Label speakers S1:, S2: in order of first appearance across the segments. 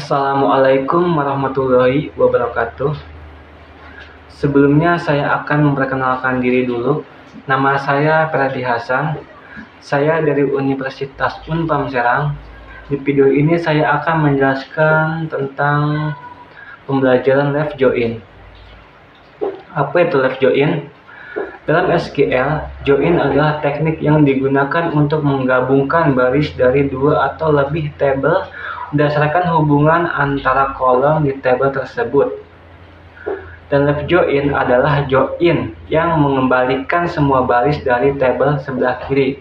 S1: Assalamualaikum warahmatullahi wabarakatuh. Sebelumnya saya akan memperkenalkan diri dulu. Nama saya Ferdi Hasan. Saya dari Universitas Unpam Serang. Di video ini saya akan menjelaskan tentang pembelajaran left join. Apa itu left join? Dalam SQL, join adalah teknik yang digunakan untuk menggabungkan baris dari dua atau lebih tabel berdasarkan hubungan antara kolom di tabel tersebut. Dan left join adalah join yang mengembalikan semua baris dari tabel sebelah kiri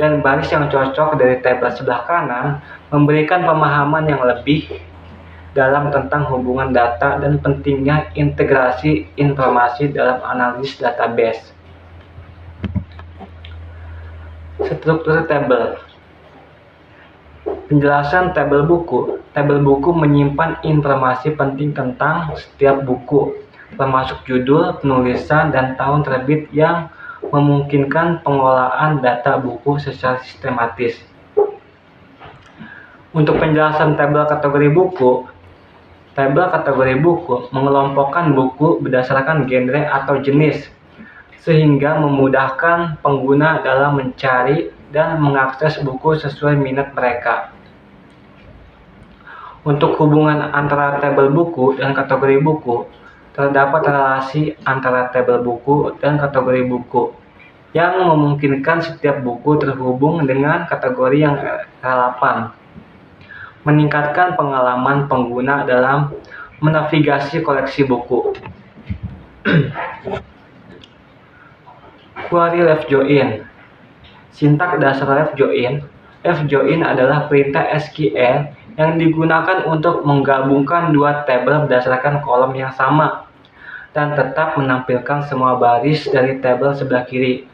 S1: dan baris yang cocok dari tabel sebelah kanan, memberikan pemahaman yang lebih dalam tentang hubungan data dan pentingnya integrasi informasi dalam analisis database. Struktur tabel. Penjelasan tabel buku. Tabel buku menyimpan informasi penting tentang setiap buku, termasuk judul, penulisan, dan tahun terbit yang memungkinkan pengolahan data buku secara sistematis. Untuk penjelasan tabel kategori buku, tabel kategori buku mengelompokkan buku berdasarkan genre atau jenis, sehingga memudahkan pengguna dalam mencari dan mengakses buku sesuai minat mereka. Untuk hubungan antara tabel buku dan kategori buku, terdapat relasi antara tabel buku dan kategori buku yang memungkinkan setiap buku terhubung dengan kategori yang relevan, meningkatkan pengalaman pengguna dalam menavigasi koleksi buku. Query left join. Sintak dasar left join. Left join adalah perintah SQL yang digunakan untuk menggabungkan dua tabel berdasarkan kolom yang sama dan tetap menampilkan semua baris dari tabel sebelah kiri.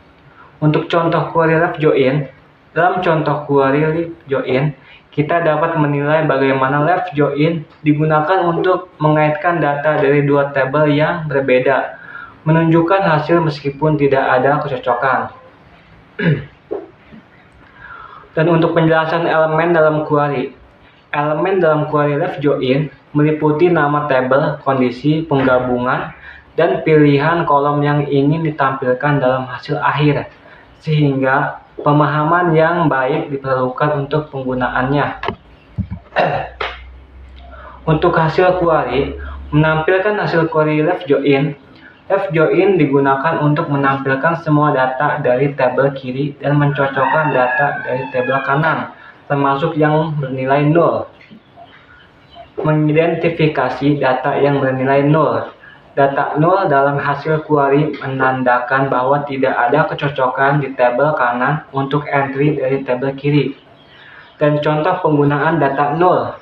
S1: Untuk contoh query left join, dalam contoh query left join, kita dapat menilai bagaimana left join digunakan untuk mengaitkan data dari dua tabel yang berbeda, menunjukkan hasil meskipun tidak ada kecocokan. Dan untuk penjelasan elemen dalam query, elemen dalam query left join meliputi nama tabel, kondisi penggabungan, dan pilihan kolom yang ingin ditampilkan dalam hasil akhir, sehingga pemahaman yang baik diperlukan untuk penggunaannya. Untuk hasil query, menampilkan hasil query left join. Left join digunakan untuk menampilkan semua data dari tabel kiri dan mencocokkan data dari tabel kanan, termasuk yang bernilai 0. Mengidentifikasi data yang bernilai 0. Data 0 dalam hasil query menandakan bahwa tidak ada kecocokan di tabel kanan untuk entry dari tabel kiri. Dan contoh penggunaan data 0.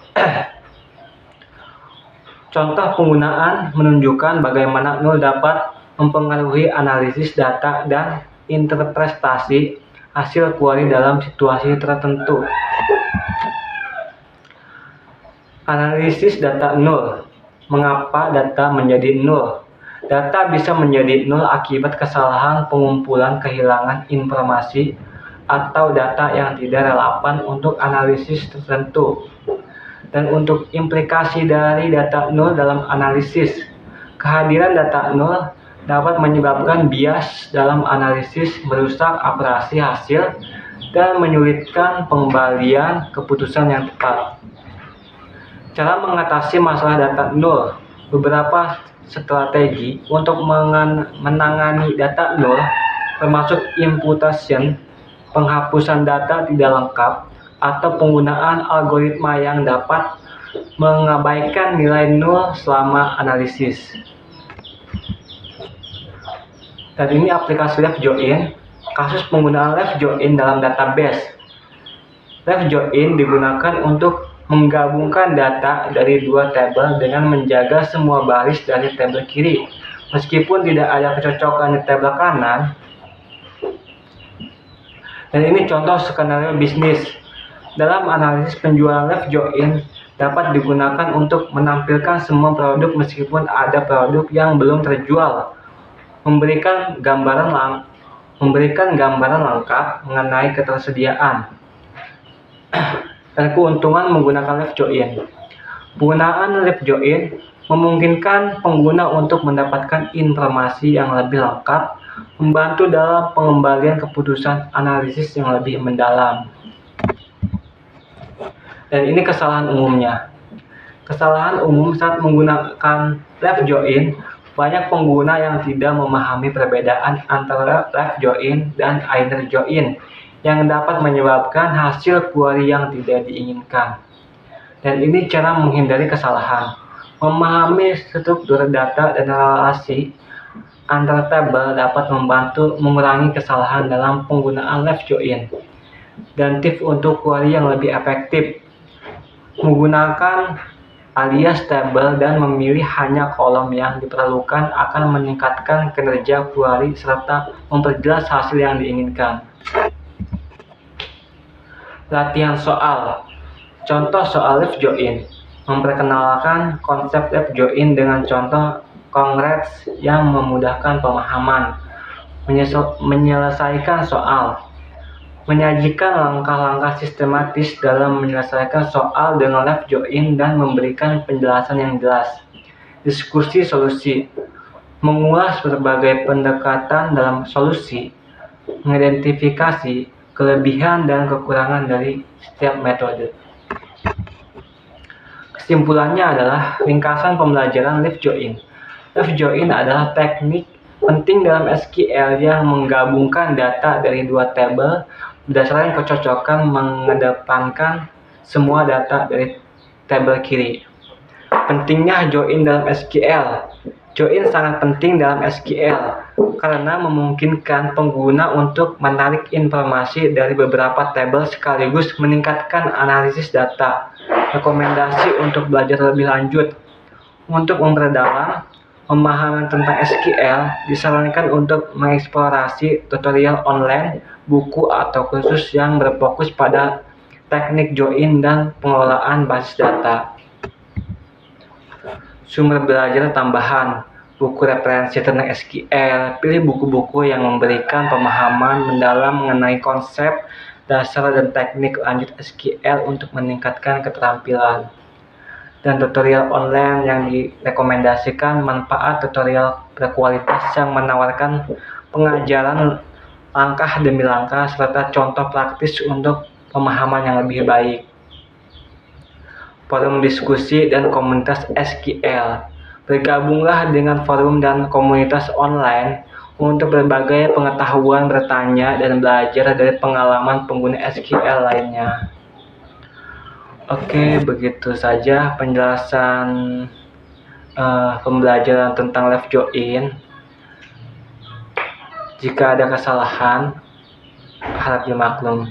S1: Contoh penggunaan menunjukkan bagaimana 0 dapat mempengaruhi analisis data dan interpretasi hasil query dalam situasi tertentu. Analisis data 0. Mengapa data menjadi 0? Data bisa menjadi 0 akibat kesalahan pengumpulan, kehilangan informasi, atau data yang tidak relevan untuk analisis tertentu. Dan untuk implikasi dari data 0 dalam analisis, kehadiran data 0 dapat menyebabkan bias dalam analisis, merusak akurasi hasil, dan menyulitkan pengembalian keputusan yang tepat. Cara mengatasi masalah data 0. Beberapa strategi untuk menangani data 0 termasuk imputation, penghapusan data tidak lengkap, atau penggunaan algoritma yang dapat mengabaikan nilai 0 selama analisis. Dan ini aplikasi left join, kasus penggunaan left join dalam database. Left join digunakan untuk menggabungkan data dari dua tabel dengan menjaga semua baris dari tabel kiri, meskipun tidak ada kecocokan di tabel kanan. Dan ini contoh skenario bisnis. Dalam analisis penjualan left join dapat digunakan untuk menampilkan semua produk meskipun ada produk yang belum terjual, memberikan gambaran lengkap mengenai ketersediaan. Dan keuntungan menggunakan left join. Penggunaan left join memungkinkan pengguna untuk mendapatkan informasi yang lebih lengkap, membantu dalam pengembalian keputusan analisis yang lebih mendalam. Dan ini kesalahan umumnya. Kesalahan umum saat menggunakan left join, banyak pengguna yang tidak memahami perbedaan antara left join dan inner join yang dapat menyebabkan hasil query yang tidak diinginkan. Dan ini cara menghindari kesalahan. Memahami struktur data dan relasi antar tabel dapat membantu mengurangi kesalahan dalam penggunaan left join. Dan tips untuk query yang lebih efektif: menggunakan alias tabel dan memilih hanya kolom yang diperlukan akan meningkatkan kinerja query serta memperjelas hasil yang diinginkan. Latihan soal. Contoh soal left join. Memperkenalkan konsep left join dengan contoh konkret yang memudahkan pemahaman. Menyelesaikan soal. Menyajikan langkah-langkah sistematis dalam menyelesaikan soal dengan left join dan memberikan penjelasan yang jelas. Diskusi solusi. Mengulas berbagai pendekatan dalam solusi. Mengidentifikasi kelebihan dan kekurangan dari setiap metode. Kesimpulannya adalah ringkasan pembelajaran left join. Left join adalah teknik penting dalam SQL yang menggabungkan data dari dua tabel berdasarkan kecocokan, mengedepankan semua data dari tabel kiri. Pentingnya join dalam SQL. Join sangat penting dalam SQL karena memungkinkan pengguna untuk menarik informasi dari beberapa tabel sekaligus meningkatkan analisis data. Rekomendasi untuk belajar lebih lanjut. Untuk memperdalam pemahaman tentang SQL, disarankan untuk mengeksplorasi tutorial online, buku atau kursus yang berfokus pada teknik join dan pengelolaan basis data. Sumber belajar tambahan. Buku referensi tentang SQL. Pilih buku-buku yang memberikan pemahaman mendalam mengenai konsep, dasar, dan teknik lanjut SQL untuk meningkatkan keterampilan. Dan tutorial online yang direkomendasikan manfaat tutorial berkualitas yang menawarkan pengajaran langkah demi langkah serta contoh praktis untuk pemahaman yang lebih baik. Forum diskusi dan komunitas SQL. Bergabunglah dengan forum dan komunitas online untuk berbagai pengetahuan, bertanya, dan belajar dari pengalaman pengguna SQL lainnya. Oke, begitu saja penjelasan pembelajaran tentang left join. Jika ada kesalahan, harap dimaklum.